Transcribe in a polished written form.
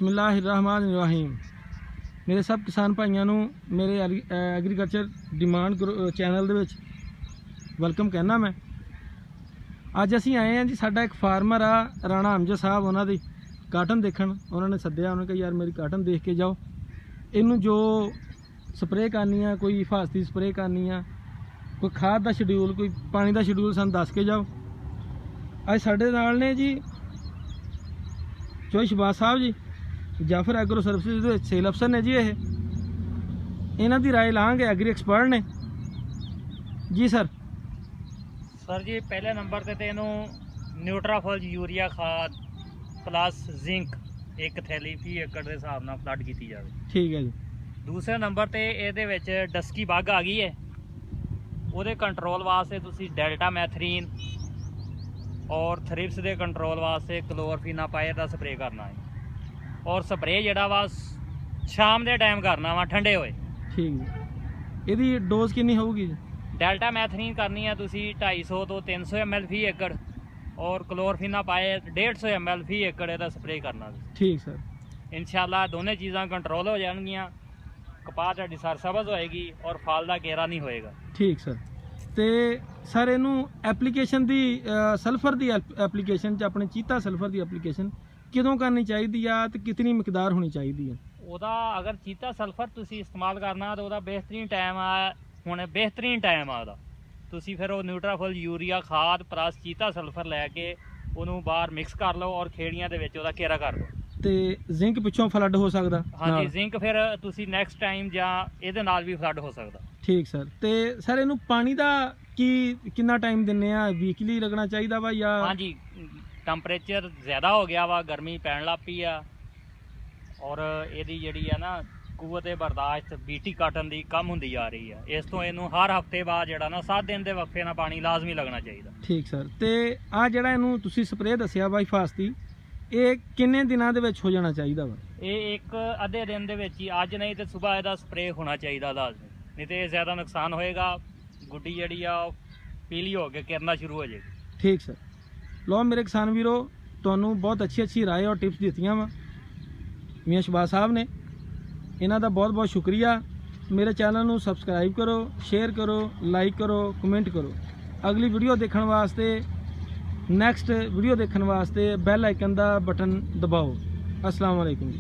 बिस्मिल्लाहिर्रहमानिर्रहीम। मेरे सब किसान भाइयों ਨੂੰ मेरे एग्रीकल्चर डिमांड चैनल ਦੇ ਵਿੱਚ ਵੈਲਕਮ कहना मैं। ਅੱਜ ਅਸੀਂ ਆਏ ਹਾਂ ਜੀ, ਸਾਡਾ ਇੱਕ ਫਾਰਮਰ ਆ ਰਾਣਾ ਅਮਜਦ ਸਾਹਿਬ, ਉਹਨਾਂ ਦੀ ਕਾਟਨ ਦੇਖਣ ਉਹਨਾਂ ਨੇ ਸੱਦਿਆ। ਉਹਨੇ ਕਿਹਾ ਯਾਰ ਮੇਰੀ ਕਾਟਨ ਦੇਖ ਕੇ ਜਾਓ, ਇਹਨੂੰ ਜੋ ਸਪਰੇਅ ਕਰਨੀ ਆ, ਕੋਈ ਹਿਫਾਜ਼ਤੀ ਸਪਰੇਅ ਕਰਨੀ ਆ, ਕੋਈ ਖਾਦ ਦਾ ਸ਼ਡਿਊਲ, ਕੋਈ ਪਾਣੀ ਦਾ ਸ਼ਡਿਊਲ ਸਾਨੂੰ ਦੱਸ ਕੇ ਜਾਓ। ਅੱਜ ਸਾਡੇ ਨਾਲ ਨੇ ਜੀ ਚੋਈ ਸ਼ਬਾਜ਼ ਸਾਹਿਬ ਜੀ, जाफर एग्रो सर्विसेज ਦੇ ਸੇਲ ਅਫਸਰ ਨੇ ਜੀ। ਇਹਨਾਂ ਦੀ ਰਾਏ ਲਾਂਗੇ, ਐਗਰੀ ਐਕਸਪਰਟ ਨੇ ਜੀ। ਸਰ ਜੀ ਪਹਿਲੇ ਨੰਬਰ ਤੇ ਇਹਨੂੰ ਨਿਊਟਰਾਫੋਲ ਯੂਰੀਆ ਖਾਦ ਪਲੱਸ ਜ਼ਿੰਕ ਇੱਕ ਥੈਲੀ ਫੀ ਏਕੜ ਦੇ ਹਿਸਾਬ ਨਾਲ ਫਲੱਡ ਕੀਤੀ ਜਾਵੇ। ਠੀਕ ਹੈ ਜੀ। ਦੂਸਰੇ ਨੰਬਰ ਤੇ ਇਹਦੇ ਵਿੱਚ ਡਸਕੀ ਬੱਗ ਆ ਗਈ ਹੈ, ਉਹਦੇ ਕੰਟਰੋਲ ਵਾਸਤੇ ਤੁਸੀਂ ਡੈਲਟਾ ਮੈਥਰੀਨ ਔਰ ਥ੍ਰਿਪਸ ਦੇ ਕੰਟਰੋਲ ਵਾਸਤੇ ਕਲੋਰਫੀਨਾਪਾਇਰ ਦਾ ਸਪਰੇਅ ਕਰਨਾ ਹੈ। और स्प्रे जड़ा वा शाम के टाइम करना वा ठंडे होए। ठीक है। ਇਹਦੀ ਡੋਜ਼ ਕਿੰਨੀ ਹੋਊਗੀ? डेल्टा मैथरीन करनी है तुसी 250 तो 300 ml फी एकड़ और क्लोरफिनापायर 150 ml फी एकड़ ਇਹਦਾ स्प्रे करना। ठीक सर। इंशाल्लाह दोनों चीज़ां कंट्रोल हो जाएंगियां, कपाह ਤੁਹਾਡੀ ਸਰਸਬਜ਼ ਹੋएगी और फल ਦਾ घेरा नहीं होएगा। ठीक सर। ਤੇ ਸਰ ਇਹਨੂੰ ਐਪਲੀਕੇਸ਼ਨ ਦੀ ਸਲਫਰ ਦੀ ਐਪਲੀਕੇਸ਼ਨ ਚ ਆਪਣੇ ਚੀਤਾ ਸਲਫਰ ਦੀ ਐਪਲੀਕੇਸ਼ਨ ਕਿਦੋਂ ਕਰਨੀ ਚਾਹੀਦੀ ਆ ਤੇ ਕਿੰਨੀ ਮਿਕਦਾਰ ਹੋਣੀ ਚਾਹੀਦੀ ਆ? ਉਹਦਾ ਅਗਰ ਚੀਤਾ ਸਲਫਰ ਤੁਸੀਂ ਇਸਤੇਮਾਲ ਕਰਨਾ ਤਾਂ ਉਹਦਾ ਬਿਹਤਰੀਨ ਟਾਈਮ ਆ, ਹੁਣ ਬਿਹਤਰੀਨ ਟਾਈਮ ਆ ਉਹਦਾ। ਤੁਸੀਂ ਫਿਰ ਉਹ ਨਿਊਟਰਾਫੁੱਲ ਯੂਰੀਆ ਖਾਦ ਪਲੱਸ ਚੀਤਾ ਸਲਫਰ ਲੈ ਕੇ ਉਹਨੂੰ ਬਾਹਰ ਮਿਕਸ ਕਰ ਲਓ ਔਰ ਖੇੜੀਆਂ ਦੇ ਵਿੱਚ ਉਹਦਾ ਘੇਰਾ ਕਰ ਦਿਓ। ਤੇ ਜ਼ਿੰਕ ਪਿੱਛੋਂ ਫਲੱਡ ਹੋ ਸਕਦਾ? ਹਾਂਜੀ, ਜ਼ਿੰਕ ਫਿਰ ਤੁਸੀਂ ਨੈਕਸਟ ਟਾਈਮ ਜਾਂ ਇਹਦੇ ਨਾਲ ਵੀ ਫਲੱਡ ਹੋ ਸਕਦਾ। ਠੀਕ ਸਰ। ਤੇ ਸਰ ਇਹਨੂੰ ਪਾਣੀ ਦਾ ਕਿੰਨਾ ਟਾਈਮ ਦਿੰਨੇ ਆ? ਵੀਕਲੀ ਲੱਗਣਾ ਚਾਹੀਦਾ ਵਾ ਜਾਂ? ਹਾਂਜੀ, ਟੈਂਪਰੇਚਰ ਜ਼ਿਆਦਾ ਹੋ ਗਿਆ ਵਾ, ਗਰਮੀ ਪੈਣ ਲੱਗ ਪਈ ਆ ਔਰ ਇਹਦੀ ਜਿਹੜੀ ਆ ਨਾ ਕੂਵਤ ਬਰਦਾਸ਼ਤ ਬੀਟੀ ਕਾਟਨ ਦੀ ਕਮ ਹੁੰਦੀ ਜਾ ਰਹੀ ਆ। ਇਸ ਤੋਂ ਇਹਨੂੰ ਹਰ ਹਫਤੇ ਬਾਅਦ ਜਿਹੜਾ ਨਾ 7 ਦਿਨ ਦੇ ਵਕਫੇ ਨਾਲ ਪਾਣੀ ਲਾਜ਼ਮੀ ਲੱਗਣਾ ਚਾਹੀਦਾ। ਠੀਕ ਸਰ। ਤੇ ਆ ਜਿਹੜਾ ਇਹਨੂੰ ਤੁਸੀਂ ਸਪਰੇਅ ਦੱਸਿਆ ਵਾ ਹਿਫਾਜ਼ਤੀ, ਇਹ ਕਿੰਨੇ ਦਿਨਾਂ ਦੇ ਵਿੱਚ ਹੋ ਜਾਣਾ ਚਾਹੀਦਾ ਵਾ? ਇਹ ਇੱਕ ਅੱਧੇ ਦਿਨ ਦੇ ਵਿੱਚ ਹੀ, ਅੱਜ ਨਹੀਂ ਤੇ ਸਵੇਰ ਇਹਦਾ ਸਪਰੇਅ ਹੋਣਾ ਚਾਹੀਦਾ ਲਾਜ਼ਮੀ, ਨਹੀਂ ਤੇ ਜ਼ਿਆਦਾ ਨੁਕਸਾਨ ਹੋਏਗਾ। ਗੁੱਡੀ ਜਿਹੜੀ ਆ ਉਹ ਪੀਲੀ ਹੋ ਕੇ ਕਿਰਨਾ ਸ਼ੁਰੂ ਹੋ ਜਾਏਗੀ। ਠੀਕ ਸਰ। ਲੋ ਮੇਰੇ ਕਿਸਾਨ ਵੀਰੋ, ਤੁਹਾਨੂੰ ਬਹੁਤ ਅੱਛੀ ਰਾਏ ਔਰ ਟਿਪਸ ਦਿੱਤੀਆਂ ਵਾ ਮੀਆਂ ਸ਼ਬਾਜ਼ ਸਾਹਿਬ ਨੇ। ਇਹਨਾਂ ਦਾ ਬਹੁਤ ਬਹੁਤ ਸ਼ੁਕਰੀਆ। ਮੇਰੇ ਚੈਨਲ ਨੂੰ ਸਬਸਕ੍ਰਾਈਬ ਕਰੋ, ਸ਼ੇਅਰ ਕਰੋ, ਲਾਈਕ ਕਰੋ, ਕਮੈਂਟ ਕਰੋ। ਅਗਲੀ ਵੀਡੀਓ ਦੇਖਣ ਵਾਸਤੇ, ਨੈਕਸਟ ਵੀਡੀਓ ਦੇਖਣ ਵਾਸਤੇ ਬੈਲ ਆਈਕਨ ਦਾ ਬਟਨ ਦਬਾਓ। अस्सलाम वालेकुम।